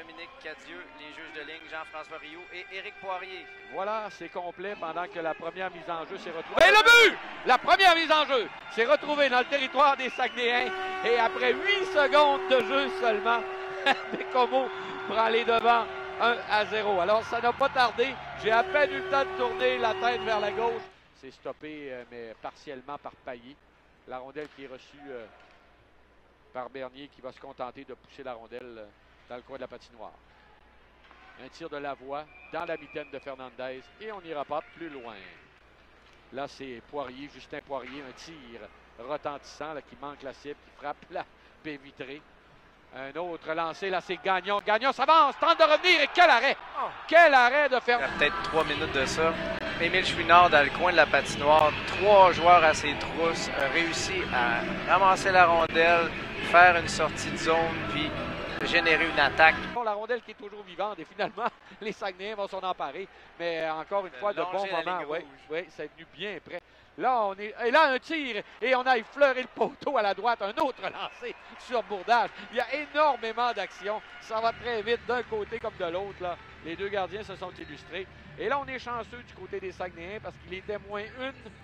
Dominique Cadieux, les juges de ligne Jean-François Rioux et Éric Poirier. Voilà, c'est complet pendant que la première mise en jeu s'est retrouvée. Et le but! La première mise en jeu s'est retrouvée dans le territoire des Saguenayens. Et après 8 secondes de jeu seulement, Bécomo prend les devants 1-0. Alors, ça n'a pas tardé. J'ai à peine eu le temps de tourner la tête vers la gauche. C'est stoppé, mais partiellement par Payet. La rondelle qui est reçue par Bernier qui va se contenter de pousser la rondelle dans le coin de la patinoire. Un tir de Lavoie dans la mitaine de Fernandez et on n'ira pas plus loin. Là, c'est Poirier, Justin Poirier, un tir retentissant là, qui manque la cible, qui frappe la baie vitrée. Un autre lancé, là, c'est Gagnon. Gagnon s'avance, tente de revenir et quel arrêt! Oh. Quel arrêt de Fernandez! Il y a peut-être 3 minutes de ça. Émile Chouinard dans le coin de la patinoire. 3 joueurs à ses trousses ont réussi à ramasser la rondelle, faire une sortie de zone, puis générer une attaque. La rondelle qui est toujours vivante et finalement, les Saguenayens vont s'en emparer. Mais encore une fois, de bons moments. Oui, c'est venu bien près. Là, et là, un tir et on a effleuré le poteau à la droite. Un autre lancé sur Bourdage. Il y a énormément d'actions. Ça va très vite d'un côté comme de l'autre. Là. Les deux gardiens se sont illustrés. Et là, on est chanceux du côté des Saguenayens parce qu'il était moins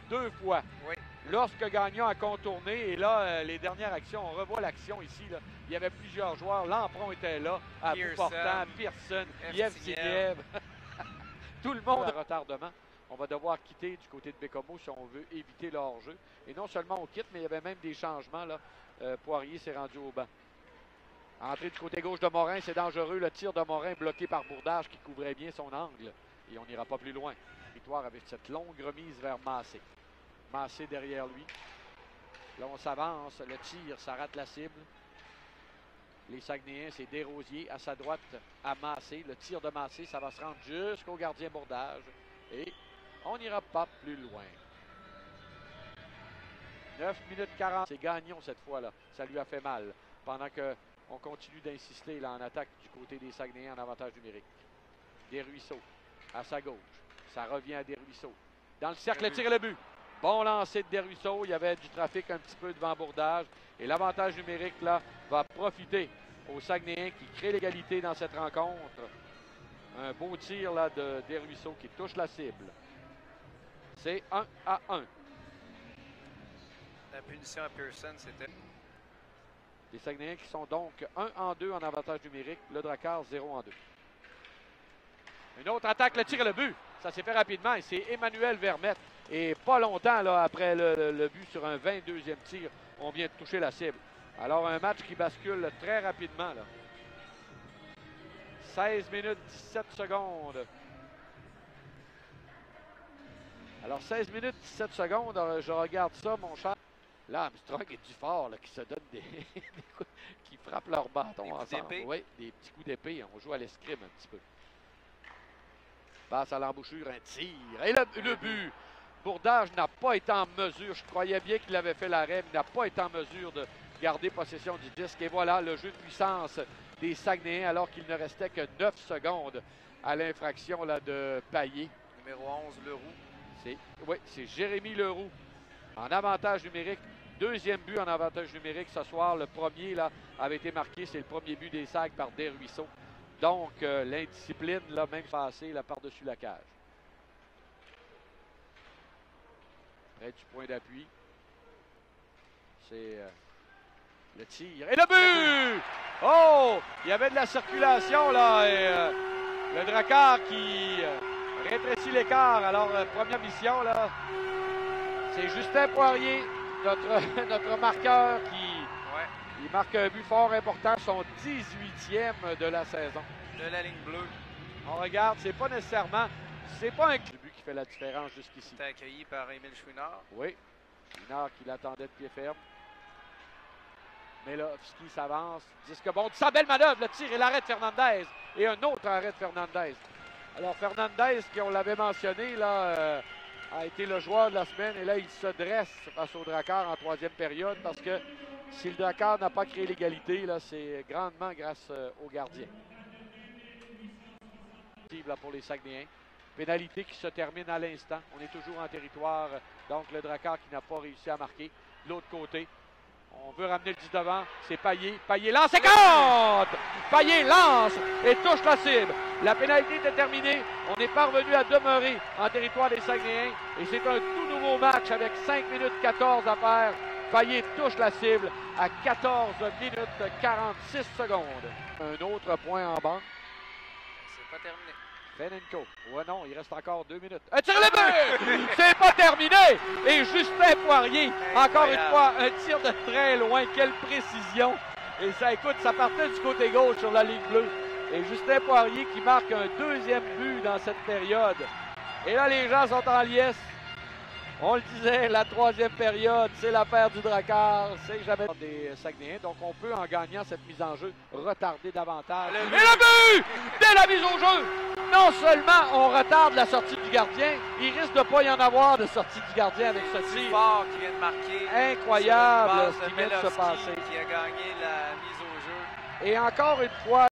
2 fois. Oui. Lorsque Gagnon a contourné, et là, les dernières actions, on revoit l'action ici. Là. Il y avait plusieurs joueurs. Lampron était là, à bout portant, Pearson, Yevziev. Tout le monde à retardement. On va devoir quitter du côté de Bécomo si on veut éviter le hors-jeu. Et non seulement on quitte, mais il y avait même des changements. Là. Poirier s'est rendu au banc. Entrée du côté gauche de Morin, c'est dangereux. Le tir de Morin bloqué par Bourdage qui couvrait bien son angle. Et on n'ira pas plus loin. Victoire avec cette longue remise vers Massé. Massé derrière lui. Là, on s'avance. Le tir, ça rate la cible. Les Saguenayens, c'est Desrosiers à sa droite à Massé. Le tir de Massé, ça va se rendre jusqu'au gardien Bourdage. Et on n'ira pas plus loin. 9 minutes 40. C'est Gagnon cette fois-là. Ça lui a fait mal. Pendant qu'on continue d'insister là en attaque du côté des Saguenayens en avantage numérique. Desruisseaux à sa gauche. Ça revient à Desruisseaux. Dans le cercle, le tir et le but. Bon lancer de Desruisseaux. Il y avait du trafic un petit peu devant Bourdage. Et l'avantage numérique là va profiter aux Saguenayens qui créent l'égalité dans cette rencontre. Un beau tir là de Desruisseaux qui touche la cible. C'est 1-1. La punition à Pearson, c'était... Les Saguenayens qui sont donc 1-2 en avantage numérique. Le Drakkar 0-2. Une autre attaque, le tir et le but. Ça s'est fait rapidement et c'est Emmanuel Vermette. Et pas longtemps là, après le but sur un 22e tir, on vient de toucher la cible. Alors un match qui bascule très rapidement. Là. 16 minutes 17 secondes. Alors 16 minutes 17 secondes, je regarde ça mon cher. Là, Armstrong et Dufort là, qui se donnent des coups, qui frappent leur bâton ensemble. Oui, des petits coups d'épée. On joue à l'escrime un petit peu. Passe à l'embouchure, un tir. Et le but. Bourdage n'a pas été en mesure. Je croyais bien qu'il avait fait l'arrêt, mais il n'a pas été en mesure de garder possession du disque. Et voilà le jeu de puissance des Saguenayens alors qu'il ne restait que 9 secondes à l'infraction là, de Payet. Numéro 11, Leroux. Oui, c'est Jérémy Leroux en avantage numérique. Deuxième but en avantage numérique ce soir. Le premier là, avait été marqué. C'est le premier but des Sags par Desruisseaux. Donc, l'indiscipline, là, même passée là, par-dessus la cage. Près du point d'appui. C'est le tir. Et le but! Oh! Il y avait de la circulation, là. Et, le Drakkar qui rétrécit l'écart. Alors, première mission, là. C'est Justin Poirier, notre marqueur, qui il marque un but fort important, son 18e de la saison. De la ligne bleue. On regarde, c'est pas nécessairement, c'est pas un but qui fait la différence jusqu'ici. C'est accueilli par Émile Chouinard. Oui, Chouinard qui l'attendait de pied ferme. Mais là, Fisky s'avance. Disque bon, sa belle manœuvre, le tir et l'arrêt de Fernandez. Et un autre arrêt de Fernandez. Alors Fernandez, qui on l'avait mentionné, là, a été le joueur de la semaine. Et là, il se dresse face au Drakkar en troisième période parce que si le Drakkar n'a pas créé l'égalité, là, c'est grandement grâce au gardien. Là, pour les Saguenayens. Pénalité qui se termine à l'instant. On est toujours en territoire. Donc, le Drakkar qui n'a pas réussi à marquer. De l'autre côté, On veut ramener le 10 devant. C'est Payet. Payet lance et compte! Payet lance et touche la cible. La pénalité est terminée. On est parvenu à demeurer en territoire des Saguenayens. Et c'est un tout nouveau match avec 5 minutes 14 à faire. Payet touche la cible à 14 minutes 46 secondes. Un autre point en banque. C'est pas terminé. Fenenko. Ouais, non, il reste encore 2 minutes. Un tir le but! C'est pas terminé! Et Justin Poirier, encore une fois, un tir de très loin. Quelle précision! Et ça, écoute, ça partait du côté gauche sur la ligne bleue. Et Justin Poirier qui marque un deuxième but dans cette période. Et là, les gens sont en liesse. On le disait, la troisième période, c'est l'affaire du Drakkar. C'est jamais des Saguenayens. Donc, on peut, en gagnant cette mise en jeu, retarder davantage. Et le but! Dès la mise au jeu! Non seulement on retarde la sortie du gardien, il risque de ne pas y en avoir de sortie du gardien avec ce tir. Fort qui vient de marquer. Incroyable ce qui vient de se passer. Qui a gagné la mise au jeu. Et encore une fois,